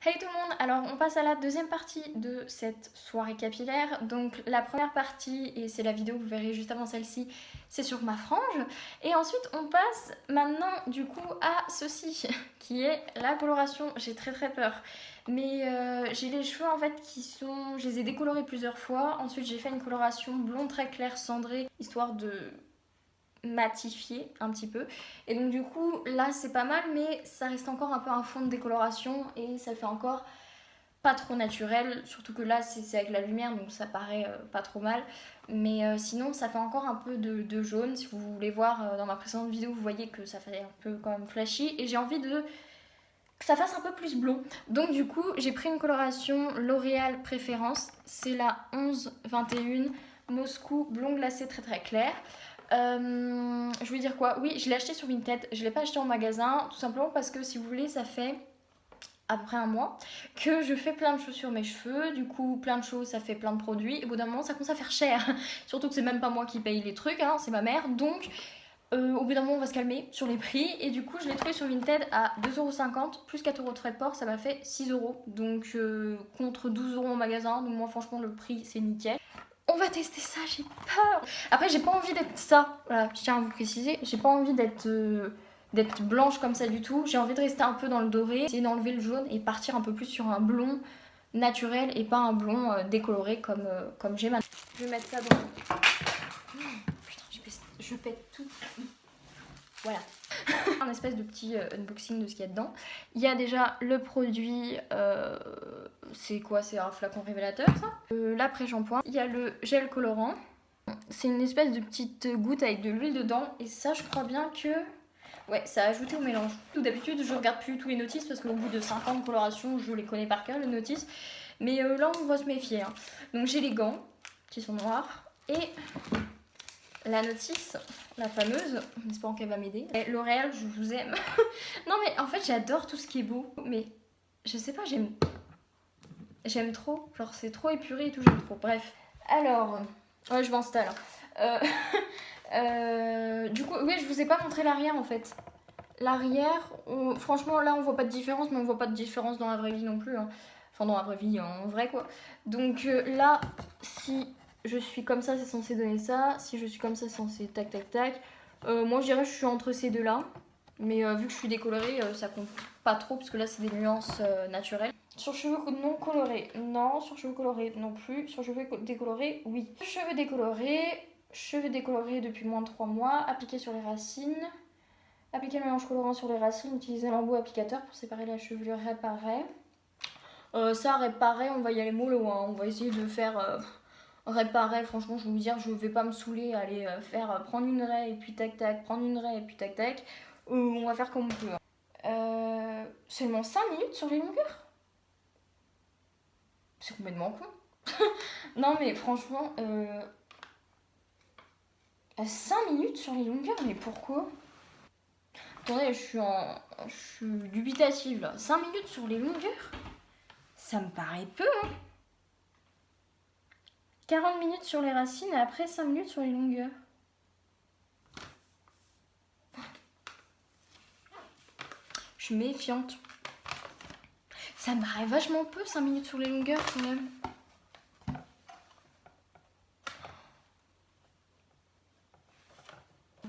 Hey tout le monde, alors on passe à la deuxième partie de cette soirée capillaire. Donc la première partie, et c'est la vidéo que vous verrez juste avant celle-ci, c'est sur ma frange. Et ensuite on passe maintenant du coup à ceci, qui est la coloration. J'ai très peur. Mais j'ai les cheveux en fait qui sont... Je les ai décolorés plusieurs fois. Ensuite j'ai fait une coloration blond très clair cendré, histoire de matifié un petit peu. Et donc du coup là c'est pas mal, mais ça reste encore un peu un fond de décoloration et ça fait encore pas trop naturel, surtout que là c'est avec la lumière donc ça paraît pas trop mal. Mais sinon ça fait encore un peu de jaune. Si vous voulez voir dans ma précédente vidéo, vous voyez que ça fait un peu quand même flashy et j'ai envie que ça fasse un peu plus blond. Donc du coup j'ai pris une coloration L'Oréal Préférence, c'est la 11-21 Moscou blond glacé très clair. Je voulais dire quoi? Oui, je l'ai acheté sur Vinted. Je l'ai pas acheté en magasin, tout simplement parce que si vous voulez, ça fait à peu près un mois que je fais plein de choses sur mes cheveux. Du coup, plein de choses, ça fait plein de produits. Et au bout d'un moment, ça commence à faire cher. Surtout que c'est même pas moi qui paye les trucs, hein, c'est ma mère. Donc, au bout d'un moment, on va se calmer sur les prix. Et du coup, je l'ai trouvé sur Vinted à 2,50€ plus 4€ de frais de port, ça m'a fait 6€. Donc, contre 12€ en magasin. Donc, moi, franchement, le prix, c'est nickel. On va tester ça, j'ai peur. Après, j'ai pas envie d'être ça. Voilà, je tiens à vous préciser. J'ai pas envie d'être blanche comme ça du tout. J'ai envie de rester un peu dans le doré, essayer d'enlever le jaune et partir un peu plus sur un blond naturel et pas un blond décoloré comme j'ai maintenant. Je vais mettre ça dans... Putain, je pète tout. Voilà. Un espèce de petit unboxing de ce qu'il y a dedans. Il y a déjà le produit, c'est quoi? C'est un flacon révélateur ça. L'après-shampoing. Il y a le gel colorant. C'est une espèce de petite goutte avec de l'huile dedans. Et ça, je crois bien que... Ouais, ça a ajouté au mélange. Tout d'habitude, je regarde plus tous les notices parce qu'au bout de 5 ans de coloration, je les connais par cœur, les notices. Mais là, on va se méfier. Hein. Donc, j'ai les gants qui sont noirs. Et la notice, la fameuse, en espérant qu'elle va m'aider. L'Oréal, je vous aime. Non, mais en fait, j'adore tout ce qui est beau. Mais je sais pas, j'aime trop. Genre, c'est trop épuré et tout, j'aime trop. Bref. Alors, ouais, je m'installe. Du coup, oui, je vous ai pas montré l'arrière en fait. L'arrière, franchement, là, on voit pas de différence, mais on voit pas de différence dans la vraie vie non plus. Hein. Enfin, dans la vraie vie, en vrai quoi. Donc là, si je suis comme ça, c'est censé donner ça. Si je suis comme ça, c'est censé tac. Moi, je dirais que je suis entre ces deux-là. Mais vu que je suis décolorée, ça compte pas trop, parce que là, c'est des nuances naturelles. Sur cheveux non colorés, non. Sur cheveux colorés, non plus. Sur cheveux décolorés, oui. Cheveux décolorés depuis moins de 3 mois. Appliqués sur les racines. Appliquer le mélange colorant sur les racines. Utiliser l'embout applicateur pour séparer la chevelure réparée. Ça, réparer, on va y aller mollo. Hein. On va essayer de faire réparer. Franchement, je vais vous dire, je vais pas me saouler. Aller prendre une raie et puis tac. Prendre une raie et puis tac. On va faire comme on peut. Seulement 5 minutes sur les longueurs. C'est complètement con. Non, mais franchement, 5 minutes sur les longueurs, mais pourquoi? Attendez, je suis dubitative là. 5 minutes sur les longueurs? Ça me paraît peu, hein. 40 minutes sur les racines et après 5 minutes sur les longueurs. Je suis méfiante. Ça me paraît vachement peu, 5 minutes sur les longueurs quand même.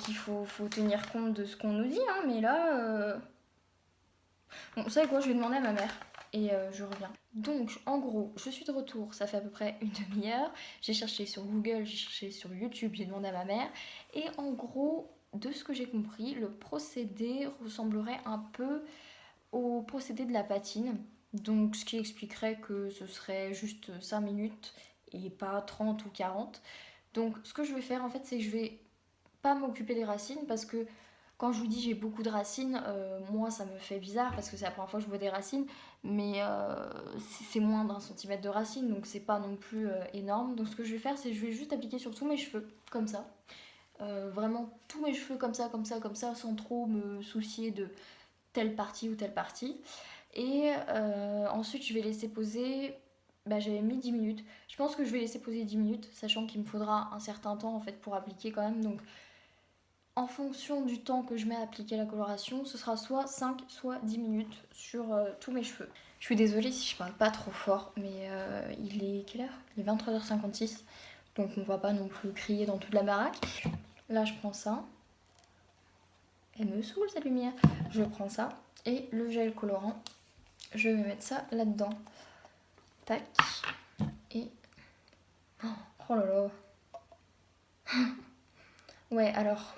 Il faut tenir compte de ce qu'on nous dit, hein, mais là... Bon, vous savez quoi, je vais demander à ma mère et je reviens. Donc, en gros, je suis de retour, ça fait à peu près une demi-heure. J'ai cherché sur Google, j'ai cherché sur YouTube, j'ai demandé à ma mère. Et en gros, de ce que j'ai compris, le procédé ressemblerait un peu au procédé de la patine. Donc, ce qui expliquerait que ce serait juste 5 minutes et pas 30 ou 40. Donc, ce que je vais faire, en fait, c'est que je vais pas m'occuper des racines parce que quand je vous dis j'ai beaucoup de racines, moi ça me fait bizarre parce que c'est la première fois que je vois des racines, mais c'est moins d'un centimètre de racines donc c'est pas non plus énorme. Donc ce que je vais faire, c'est que je vais juste appliquer sur tous mes cheveux comme ça. Vraiment tous mes cheveux comme ça, sans trop me soucier de telle partie ou telle partie. Et ensuite je vais laisser poser. Bah, j'avais mis 10 minutes. Je pense que je vais laisser poser 10 minutes, sachant qu'il me faudra un certain temps en fait pour appliquer quand même. Donc en fonction du temps que je mets à appliquer la coloration, ce sera soit 5 soit 10 minutes sur tous mes cheveux. Je suis désolée si je parle pas trop fort, mais il est quelle heure? Il est 23h56, donc on va pas non plus crier dans toute la baraque. Là je prends ça. Elle me saoule cette lumière. Je prends ça et le gel colorant. Je vais mettre ça là-dedans. Tac. Et... oh là là. Ouais, alors...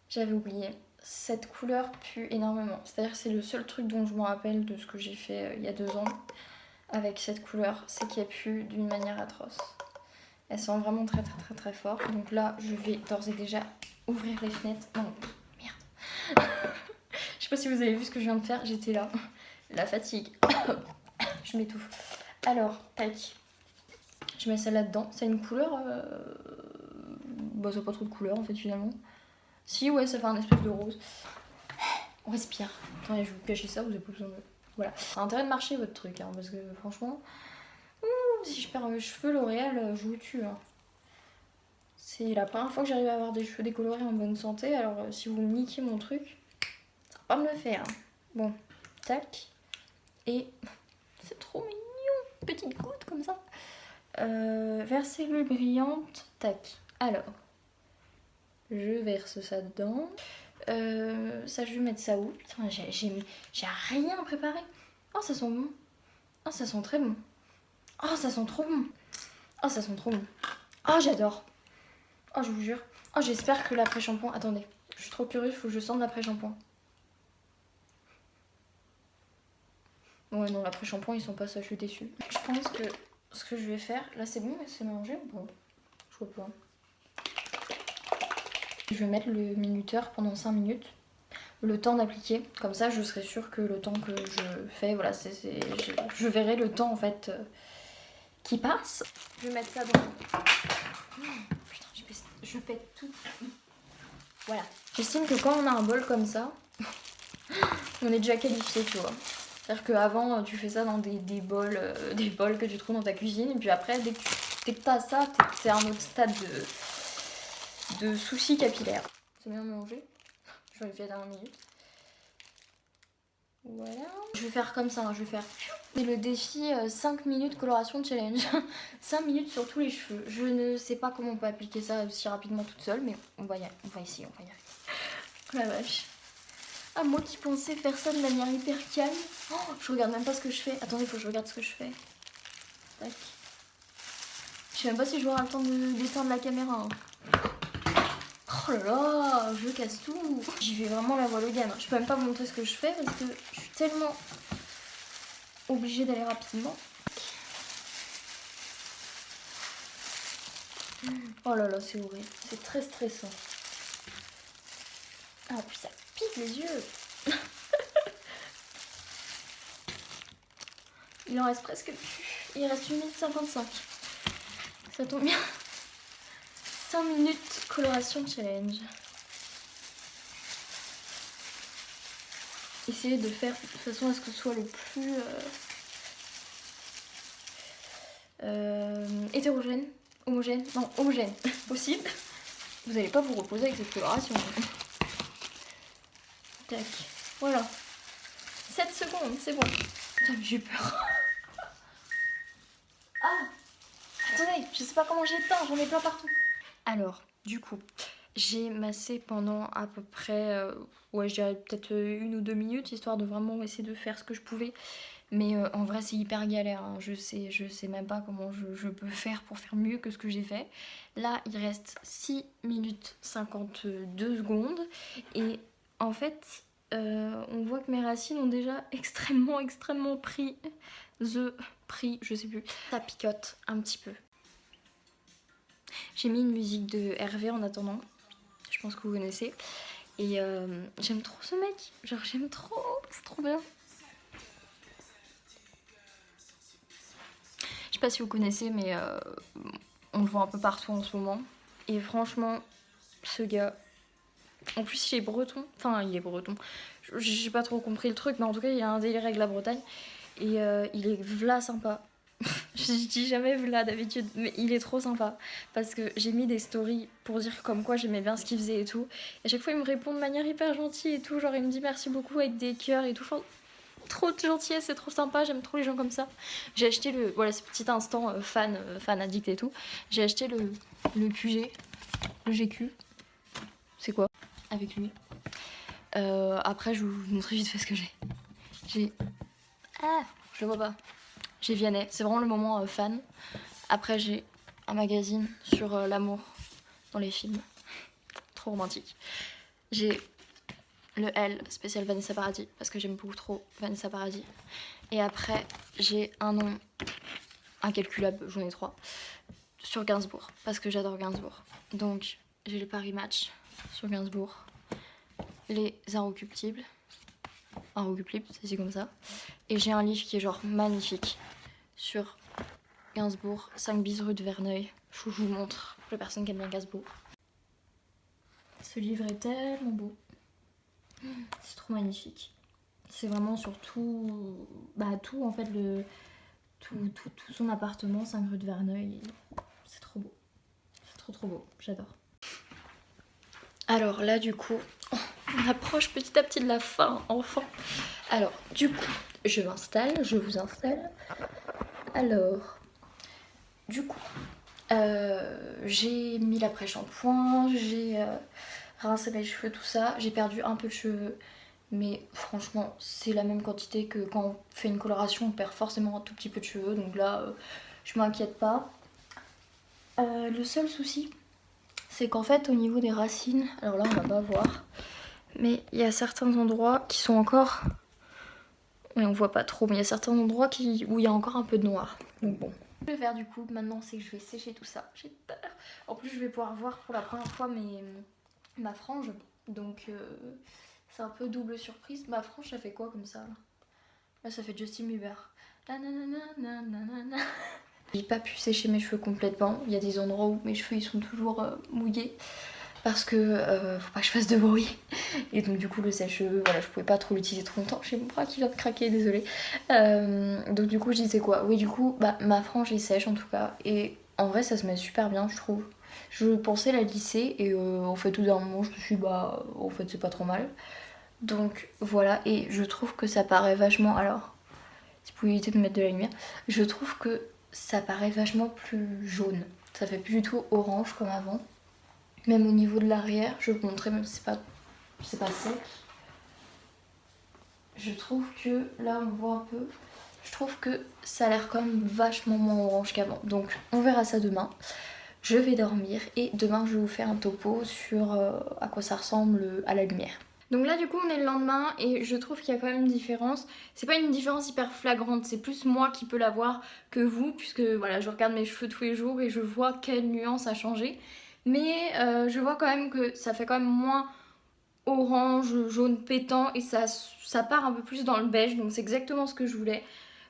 j'avais oublié. Cette couleur pue énormément. C'est-à-dire que c'est le seul truc dont je me rappelle de ce que j'ai fait il y a 2 ans avec cette couleur. C'est qu'elle pue d'une manière atroce. Elle sent vraiment très très très très fort. Donc là, je vais d'ores et déjà ouvrir les fenêtres. Non, merde. Je sais pas si vous avez vu ce que je viens de faire. J'étais là. La fatigue. Je m'étouffe. Alors, tac. Je mets ça là-dedans. C'est une couleur... bah, ça n'a pas trop de couleur en fait finalement. Si, ouais, ça fait un espèce de rose. On respire. Attendez, je vais vous cacher ça, vous avez pas besoin de... voilà. Ça a intérêt de marcher votre truc, hein, parce que franchement... si je perds mes cheveux, L'Oréal, je vous tue. Hein. C'est la première fois que j'arrive à avoir des cheveux décolorés en bonne santé, alors si vous me niquez mon truc, ça va pas me le faire. Hein. Bon, tac. Et c'est trop mignon, petite goutte comme ça. Versez-le brillante, tac. Alors, je verse ça dedans. Ça, je vais mettre ça où? Putain, j'ai rien préparé. Oh, ça sent bon. Oh, ça sent très bon. Oh, ça sent trop bon. Oh, ça sent trop bon. Oh, j'adore. Oh, je vous jure. Oh, j'espère que l'après-shampoing... attendez, je suis trop curieuse, faut que je sente l'après-shampoing. Ouais, non, l'après-shampoing, ils sont pas ça, je suis déçue. Je pense que ce que je vais faire... là, c'est bon, c'est mélangé ou pas? Je vois pas. Je vais mettre le minuteur pendant 5 minutes. Le temps d'appliquer. Comme ça, je serai sûre que le temps que je fais, voilà, je verrai le temps, en fait, qui passe. Je vais mettre ça dans... putain, je pète tout. Voilà. J'estime que quand on a un bol comme ça, on est déjà qualifié, tu vois. C'est-à-dire qu'avant, tu fais ça dans des bols que tu trouves dans ta cuisine. Et puis après, dès que t'as ça, t'es à un autre stade de soucis capillaires. C'est bien mélangé. Je vais vérifier dans 1 minute. Voilà. Je vais faire comme ça, hein, je vais faire... c'est le défi 5 minutes coloration challenge. 5 minutes sur tous les cheveux. Je ne sais pas comment on peut appliquer ça aussi rapidement toute seule, mais on va essayer, on va y arriver. Oh la vache. Ah, moi qui pensais faire ça de manière hyper calme. Oh, je regarde même pas ce que je fais. Attendez, faut que je regarde ce que je fais. Tac. Je sais même pas si je vais avoir le temps d'éteindre la caméra. Hein. Oh là là, je casse tout. J'y vais vraiment la voile au gamme. Je peux même pas vous montrer ce que je fais parce que je suis tellement obligée d'aller rapidement. Oh là là, c'est horrible. C'est très stressant. Ah, puis ça pique les yeux. Il en reste presque plus. Il reste 1 minute 55. Ça tombe bien. 5 minutes coloration challenge. Essayez de faire de façon à ce que ce soit le plus hétérogène, homogène, non homogène possible. Vous n'allez pas vous reposer avec cette coloration. Tac, voilà. 7 secondes, c'est bon. Putain, mais j'ai peur. Ah, attendez, je sais pas comment j'éteins, j'en ai plein partout. Alors, du coup, j'ai massé pendant à peu près, ouais, je dirais peut-être 1 ou 2 minutes, histoire de vraiment essayer de faire ce que je pouvais. Mais en vrai, c'est hyper galère. Hein. Je sais même pas comment je peux faire pour faire mieux que ce que j'ai fait. Là, il reste 6 minutes 52 secondes. Et en fait, on voit que mes racines ont déjà extrêmement pris. Je sais plus. Ça picote un petit peu. J'ai mis une musique de Hervé en attendant. Je pense que vous connaissez. Et j'aime trop ce mec. Genre, j'aime trop. C'est trop bien. Je sais pas si vous connaissez, mais on le voit un peu partout en ce moment. Et franchement, ce gars... en plus, il est breton. Enfin, il est breton. J'ai pas trop compris le truc, mais en tout cas, il a un délire avec la Bretagne. Et il est v'là sympa. Je dis jamais Vla d'habitude, mais il est trop sympa. Parce que j'ai mis des stories pour dire comme quoi j'aimais bien ce qu'il faisait et tout. Et à chaque fois, il me répond de manière hyper gentille et tout. Genre, il me dit merci beaucoup avec des cœurs et tout. Enfin, trop de gentillesse, c'est trop sympa. J'aime trop les gens comme ça. J'ai acheté le. Voilà, ce petit instant fan addict et tout. J'ai acheté le QG, le GQ. C'est quoi? Avec lui. Après, je vous montrer vite fait ce que j'ai. Ah, je le vois pas. J'ai Vianney, c'est vraiment le moment fan. Après, j'ai un magazine sur l'amour dans les films. Trop romantique. J'ai le L spécial Vanessa Paradis parce que j'aime beaucoup trop Vanessa Paradis. Et après, j'ai un nom incalculable, j'en ai 3, sur Gainsbourg parce que j'adore Gainsbourg. Donc, j'ai le Paris Match sur Gainsbourg, les Inrecuptibles, c'est comme ça. Et j'ai un livre qui est genre magnifique sur Gainsbourg, 5 bis rue de Verneuil. Je vous montre pour les personnes qui aiment bien Gainsbourg. Ce livre est tellement beau. C'est trop magnifique. C'est vraiment sur tout, tout en fait, tout son appartement, 5 rue de Verneuil. C'est trop beau. C'est trop beau. J'adore. Alors là, du coup, on approche petit à petit de la fin, enfin. Alors, du coup, je vous installe. Alors, du coup, j'ai mis l'après-shampoing, j'ai rincé mes cheveux, tout ça. J'ai perdu un peu de cheveux, mais franchement, c'est la même quantité que quand on fait une coloration, on perd forcément un tout petit peu de cheveux. Donc là, je m'inquiète pas. Le seul souci, c'est qu'en fait, au niveau des racines, alors là, on va pas voir, mais il y a certains endroits qui sont encore... Oui, on voit pas trop, mais il y a certains endroits où il y a encore un peu de noir. Donc bon. Ce que je vais faire du coup maintenant, c'est que je vais sécher tout ça. J'ai peur. En plus, je vais pouvoir voir pour la première fois ma frange. Donc c'est un peu double surprise. Ma frange, ça fait quoi comme ça là, ça fait Justin Bieber. J'ai pas pu sécher mes cheveux complètement. Il y a des endroits où mes cheveux ils sont toujours mouillés. Parce que faut pas que je fasse de bruit. Et donc du coup le sèche-cheveux, voilà, je pouvais pas trop l'utiliser trop longtemps. J'ai mon bras qui vient de craquer, désolée. Donc du coup je disais quoi? Oui, du coup ma frange est sèche en tout cas. Et en vrai ça se met super bien, je trouve. Je pensais la lisser et en fait tout d'un moment je me suis dit en fait c'est pas trop mal. Donc voilà, et je trouve que ça paraît vachement... Alors, si vous pouvez éviter de mettre de la lumière. Je trouve que ça paraît vachement plus jaune. Ça fait plus du tout orange comme avant. Même au niveau de l'arrière, je vais vous montrer, même si c'est pas sec. Je trouve que, là on voit un peu, je trouve que ça a l'air quand même vachement moins orange qu'avant. Donc on verra ça demain. Je vais dormir et demain je vais vous faire un topo sur à quoi ça ressemble à la lumière. Donc là du coup on est le lendemain et je trouve qu'il y a quand même une différence. C'est pas une différence hyper flagrante, c'est plus moi qui peux la voir que vous, puisque voilà, je regarde mes cheveux tous les jours et je vois quelle nuance a changé. Mais je vois quand même que ça fait quand même moins orange, jaune pétant et ça part un peu plus dans le beige, donc c'est exactement ce que je voulais.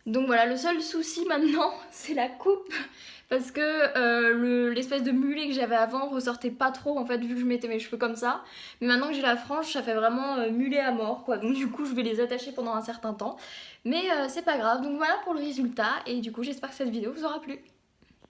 Donc voilà, le seul souci maintenant, c'est la coupe. Parce que l'espèce de mulet que j'avais avant ressortait pas trop en fait, vu que je mettais mes cheveux comme ça. Mais maintenant que j'ai la frange, ça fait vraiment mulet à mort quoi. Donc du coup, je vais les attacher pendant un certain temps. Mais c'est pas grave, donc voilà pour le résultat. Et du coup, j'espère que cette vidéo vous aura plu.